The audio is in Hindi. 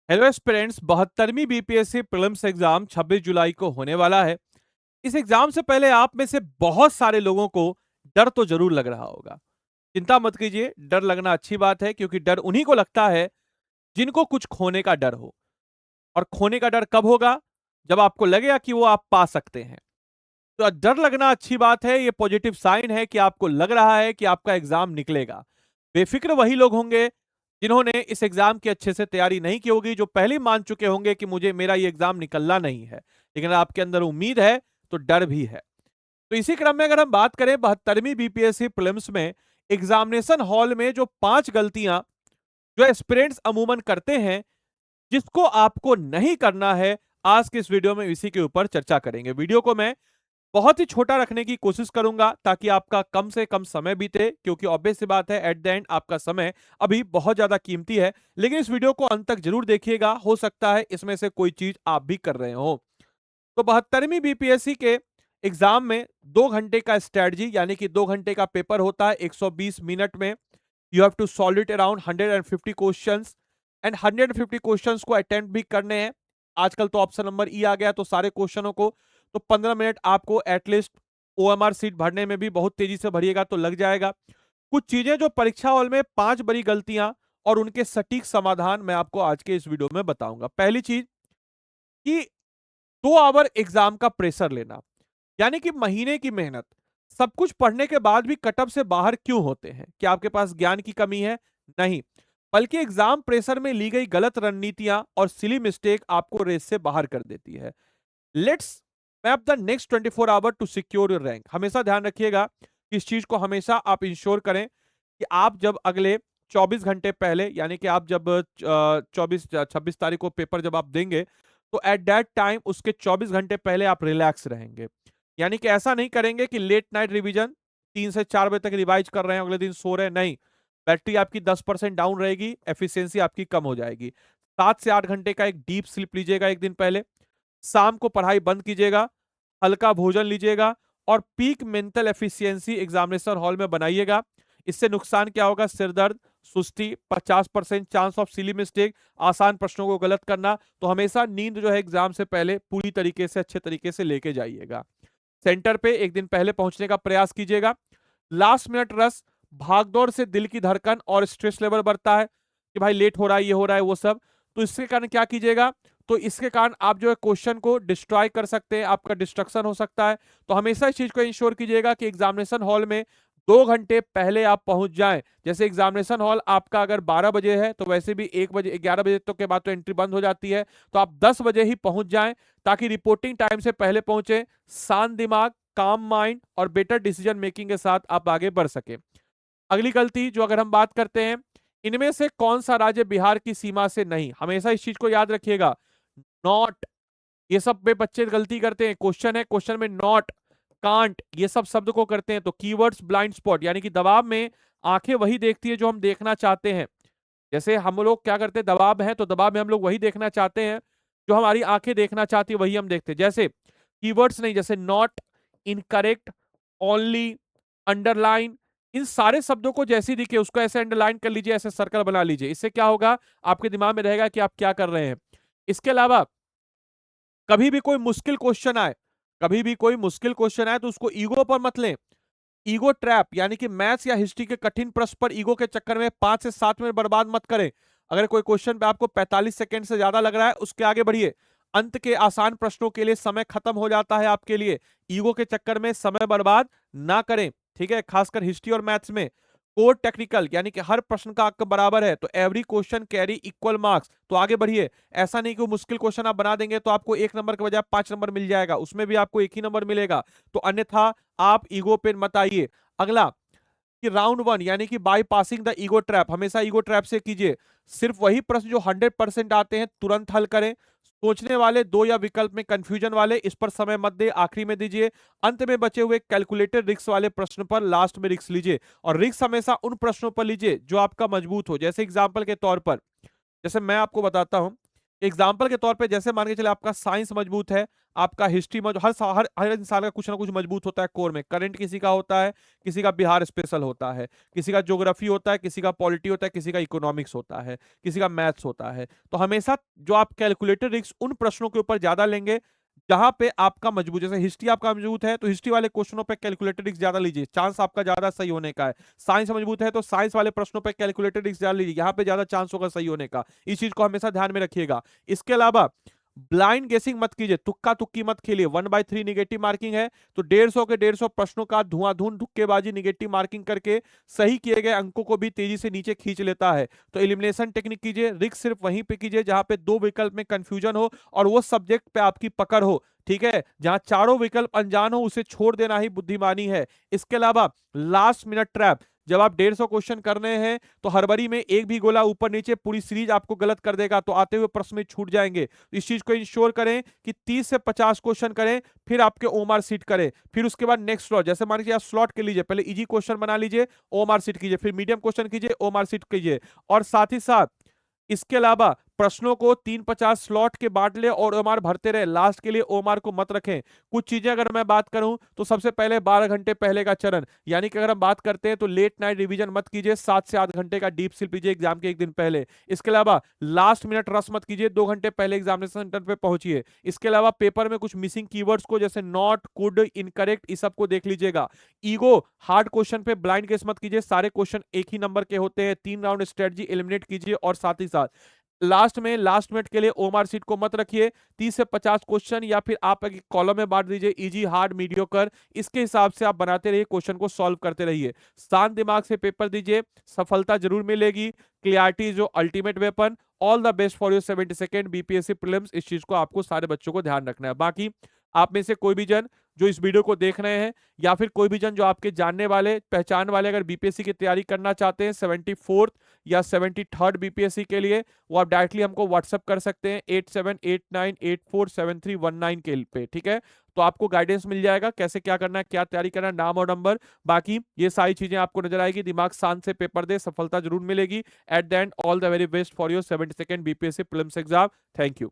हेलो एस्पिरेंट्स, 72वीं बीपीएससी प्रीलिम्स एग्जाम 26 जुलाई को होने वाला है। इस एग्जाम से पहले आप में से बहुत सारे लोगों को डर तो जरूर लग रहा होगा। चिंता मत कीजिए, डर लगना अच्छी बात है, क्योंकि डर उन्हीं को लगता है जिनको कुछ खोने का डर हो। और खोने का डर कब होगा? जब आपको लगेगा कि वो आप पा सकते हैं। तो डर लगना अच्छी बात है, ये पॉजिटिव साइन है कि आपको लग रहा है कि आपका एग्जाम निकलेगा। बेफिक्र वही लोग होंगे जिन्होंने इस एग्जाम की अच्छे से तैयारी नहीं की होगी, जो पहले ही मान चुके होंगे कि मुझे मेरा ये एग्जाम निकलना नहीं है। लेकिन आपके अंदर उम्मीद है तो डर भी है। तो इसी क्रम में अगर हम बात करें 72वीं बीपीएससी प्रीलिम्स में एग्जामिनेशन हॉल में जो 5 गलतियां जो एस्पिरेंट्स अमूमन करते हैं, जिसको आपको नहीं करना है, आज के इस वीडियो में इसी के ऊपर चर्चा करेंगे। वीडियो को मैं बहुत ही छोटा रखने की कोशिश करूंगा ताकि आपका कम से कम समय बीते, क्योंकि ऑब्वियस सी बात है एट द एंड आपका समय अभी बहुत ज्यादा कीमती है। लेकिन इस वीडियो को अंत तक जरूर देखिएगा, हो सकता है इसमें से कोई चीज आप भी कर रहे हो। तो 72वीं बीपीएससी के एग्जाम में 2 घंटे का स्ट्रेटजी यानी कि 2 घंटे का पेपर होता है 120 मिनट में। You have to solve it around 150 questions and 150 questions को अटेम्प्ट भी करने हैं। आजकल तो ऑप्शन नंबर ई आ गया, तो सारे क्वेश्चनों को तो 15 मिनट आपको एटलीस्ट ओएमआर सीट भरने में भी बहुत तेजी से भरिएगा तो लग जाएगा। कुछ चीजें जो परीक्षा हॉल में 5 बड़ी गलतियां और उनके सटीक समाधान मैं आपको आज के इस वीडियो में बताऊंगा। पहली चीज कि 2 आवर एग्जाम का प्रेशर लेना, यानी कि महीने की मेहनत, सब कुछ पढ़ने के बाद भी कटअप से बाहर क्यों होते हैं? क्या आपके पास ज्ञान की कमी है? नहीं, बल्कि एग्जाम प्रेशर में ली गई गलत रणनीतियां और सिली मिस्टेक आपको रेस से बाहर कर देती है। Let's map the next 24 hour to secure your rank. हमेशा ध्यान रखिएगा कि इस चीज को हमेशा आप इंश्योर करें कि आप जब अगले 24 घंटे पहले, यानी कि आप जब 26 तारीख को पेपर जब आप देंगे, तो एट दैट टाइम उसके 24 घंटे पहले आप रिलैक्स रहेंगे। यानी कि ऐसा नहीं करेंगे कि लेट नाइट रिवीजन 3 से 4 बजे तक रिवाइज कर रहे हैं, अगले दिन सो रहे हैं। नहीं, बैटरी आपकी 10% डाउन रहेगी, एफिशिएंसी आपकी कम हो जाएगी। 7 से 8 घंटे का एक डीप स्लीप लीजिएगा एक दिन पहले। शाम को पढ़ाई बंद कीजिएगा, हल्का भोजन लीजिएगा और peak mental efficiency examination hall में बनाइएगा। इससे नुकसान क्या होगा? सिरदर्द, सुस्ती, 50% चांस ऑफ सिली मिस्टेक, आसान प्रश्नों को गलत करना। तो हमेशा नींद जो है एग्जाम से पहले पूरी तरीके से अच्छे तरीके से लेके जाइएगा। सेंटर पे एक दिन पहले पहुंचने का प्रयास कीजिएगा। लास्ट मिनट रस, भागदौड़ से दिल की धड़कन और स्ट्रेस लेवल बढ़ता है कि भाई लेट हो रहा है, ये हो रहा है, वो सब। तो इसके कारण क्या कीजिएगा? तो इसके कारण आप जो है क्वेश्चन को डिस्ट्रॉय कर सकते हैं, आपका डिस्ट्रक्शन हो सकता है। तो हमेशा इस चीज को इंश्योर कीजिएगा कि एग्जामिनेशन हॉल में 2 घंटे पहले आप पहुंच जाएं। जैसे एग्जामिनेशन हॉल आपका अगर 12 बजे है, तो वैसे भी 1 बजे 11 बजे तक के बाद तो एंट्री बंद हो जाती है। तो आप 10 बजे ही पहुंच जाएं ताकि रिपोर्टिंग टाइम से पहले पहुंचे। शांत दिमाग, काम माइंड और बेटर डिसीजन मेकिंग के साथ आप आगे बढ़ सके। अगली गलती जो अगर हम बात करते हैं, इनमें से कौन सा राज्य बिहार की सीमा से नहीं? हमेशा इस चीज को याद रखिएगा। नॉट, ये सब पे बच्चे गलती करते हैं। क्वेश्चन है, क्वेश्चन में नॉट, कांट, ये सब शब्द को करते हैं। तो कीवर्ड्स ब्लाइंड स्पॉट, यानी कि दबाव में आंखें वही देखती है जो हम देखना चाहते हैं। जैसे हम लोग क्या करते हैं, दबाव है तो दबाव में हम लोग वही देखना चाहते हैं जो हमारी आंखें देखना चाहती है, वही हम देखते हैं। जैसे कीवर्ड्स नहीं, जैसे नॉट, इनकरेक्ट, ओनली, अंडरलाइन, इन सारे शब्दों को जैसे दिखे उसको ऐसे अंडरलाइन कर लीजिए, ऐसे सर्कल बना लीजिए। इससे क्या होगा? आपके दिमाग में रहेगा कि आप क्या कर रहे हैं। इसके अलावा कभी भी कोई मुश्किल क्वेश्चन आए, कभी भी कोई मुश्किल क्वेश्चन आए तो उसको ईगो पर मत लें। ईगो ट्रैप, यानी कि मैथ्स या हिस्ट्री के कठिन प्रश्न पर ईगो के चक्कर में 5 से 7 मिनट बर्बाद मत करें। अगर कोई क्वेश्चन पे आपको 45 सेकंड से ज्यादा लग रहा है, उसके आगे बढ़िए। अंत के आसान प्रश्नों के लिए समय खत्म हो जाता है आपके लिए। ईगो के चक्कर में समय बर्बाद ना करें, ठीक है? खासकर हिस्ट्री और मैथ्स में कोड टेक्निकल, यानी कि हर प्रश्न का अंक बराबर है, तो every question carry equal marks. तो आगे बढ़िए। ऐसा नहीं कि मुश्किल क्वेश्चन आप बना देंगे तो आपको 1 नंबर के बजाय 5 नंबर मिल जाएगा, उसमें भी आपको एक ही नंबर मिलेगा। तो अन्यथा आप ईगो पे मत आइए। अगला कि राउंड 1 यानी कि by passing the ego trap, हमेशा ईगो ट्रैप से कीजिए। सिर्फ वही प्रश्न जो 100% आते हैं तुरंत हल करें। सोचने वाले दो या विकल्प में कंफ्यूजन वाले, इस पर समय मत दे, आखिरी में दीजिए। अंत में बचे हुए कैलकुलेटेड रिस्क वाले प्रश्न पर लास्ट में रिस्क लीजिए। और रिस्क हमेशा उन प्रश्नों पर लीजिए जो आपका मजबूत हो। जैसे एग्जाम्पल के तौर पर, जैसे मैं आपको बताता हूं एग्जाम्पल के तौर पे जैसे मान के चले आपका साइंस मजबूत है, आपका हिस्ट्री हर इंसान का कुछ ना कुछ मजबूत होता है कोर में। करंट किसी का होता है, किसी का बिहार स्पेशल होता है, किसी का ज्योग्राफी होता है, किसी का पॉलिटी होता है, किसी का इकोनॉमिक्स होता है, किसी का मैथ्स होता है। तो हमेशा जो आप कैलकुलेटेड रिस्क उन प्रश्नों के ऊपर ज्यादा लेंगे जहां पे आपका मजबूत, जैसे हिस्ट्री आपका मजबूत है तो हिस्ट्री वाले क्वेश्चनों पे कैलकुलेटेड रिस्क ज्यादा लीजिए, चांस आपका ज्यादा सही होने का है। साइंस मजबूत है तो साइंस वाले प्रश्नों पे कैलकुलेटेड रिस्क ज्यादा लीजिए, यहाँ पे ज्यादा चांस होगा सही होने का। इस चीज को हमेशा ध्यान में रखिएगा। इसके अलावा ब्लाइंड गेसिंग मत कीजिए, तुक्का तुक्की मत खेलिए। 1/3 निगेटिव मार्किंग है तो 150 के 150 प्रश्नों का धुआंधुन तुक्केबाजी निगेटिव मार्किंग करके सही किए गए अंकों को भी तेजी से नीचे खींच लेता है। तो एलिमिनेशन टेक्निक कीजिए, रिस्क सिर्फ वहीं पे कीजिए जहां पे दो विकल्प में कंफ्यूजन हो और वो सब्जेक्ट पे आपकी पकड़ हो। ठीक है, जहां चारों विकल्प अनजान हो उसे छोड़ देना ही बुद्धिमानी है। इसके अलावा लास्ट मिनट ट्रैप, जब आप 150 क्वेश्चन करने हैं तो हड़बड़ी में एक भी गोला ऊपर नीचे पूरी सीरीज आपको गलत कर देगा, तो आते हुए प्रश्न में छूट जाएंगे। तो इस चीज को इंश्योर करें कि 30 से 50 क्वेश्चन करें, फिर आपके ओमार सीट करें, फिर उसके बाद नेक्स्ट स्लॉट, जैसे मान लीजिए आप स्लॉट के लीजिए, पहले इजी क्वेश्चन बना लीजिए, ओमार सीट कीजिए, फिर मीडियम क्वेश्चन कीजिए, ओमार सीट कीजिए। और साथ ही साथ इसके अलावा प्रश्नों को 350 स्लॉट के बांट ले और ओमार भरते रहे, लास्ट के लिए ओमार को मत रखें। कुछ चीजें अगर मैं बात करूं तो सबसे पहले 12 घंटे पहले का चरण, यानी कि अगर हम बात करते हैं तो लेट नाइट रिवीजन मत कीजिए, 7 से 8 घंटे का डीप स्लीप लीजिए एग्जाम के एक दिन पहले। इसके अलावा लास्ट मिनट रस मत कीजिए, 2 घंटे पहले एग्जामिनेशन सेंटर पे पहुंचिए। इसके अलावा पेपर में कुछ मिसिंग कीवर्ड्स को जैसे नॉट, कुड, इनकरेक्ट, इस सब को देख लीजिएगा। ईगो हार्ड क्वेश्चन पे ब्लाइंड गेस मत कीजिए, सारे क्वेश्चन एक ही नंबर के होते हैं। 3 राउंड स्ट्रेटजी एलिमिनेट कीजिए और साथ ही साथ लास्ट में लास्ट मिनट के लिए ओमार सीट को मत रखिए। 30 से 50 क्वेश्चन या फिर आप एक कॉलम में बांट दीजिए, इजी, हार्ड, मीडियोकर, इसके हिसाब से आप बनाते रहिए, क्वेश्चन को सॉल्व करते रहिए। शांत दिमाग से पेपर दीजिए, सफलता जरूर मिलेगी। क्लियरिटी जो ultimate weapon. All the best for your 72nd BPSC prelims. इस चीज को आपको सारे बच्चों को ध्यान रखना है। बाकी आप में से कोई भी जन जो इस वीडियो को देख रहे हैं या फिर कोई भी जन जो आपके जानने वाले पहचान वाले अगर बीपीएससी की तैयारी करना चाहते हैं 74th या 73rd बीपीएससी के लिए, वो आप डायरेक्टली हमको व्हाट्सअप कर सकते हैं 8789847319 के पे। ठीक है, तो आपको गाइडेंस मिल जाएगा कैसे क्या करना है, क्या तैयारी करना है, नाम और नंबर, बाकी ये सारी चीजें आपको नजर आएगी। दिमाग शांत से पेपर दे, सफलता जरूर मिलेगी। At the end all the very best for your 72nd BPSC prelims exam. Thank you.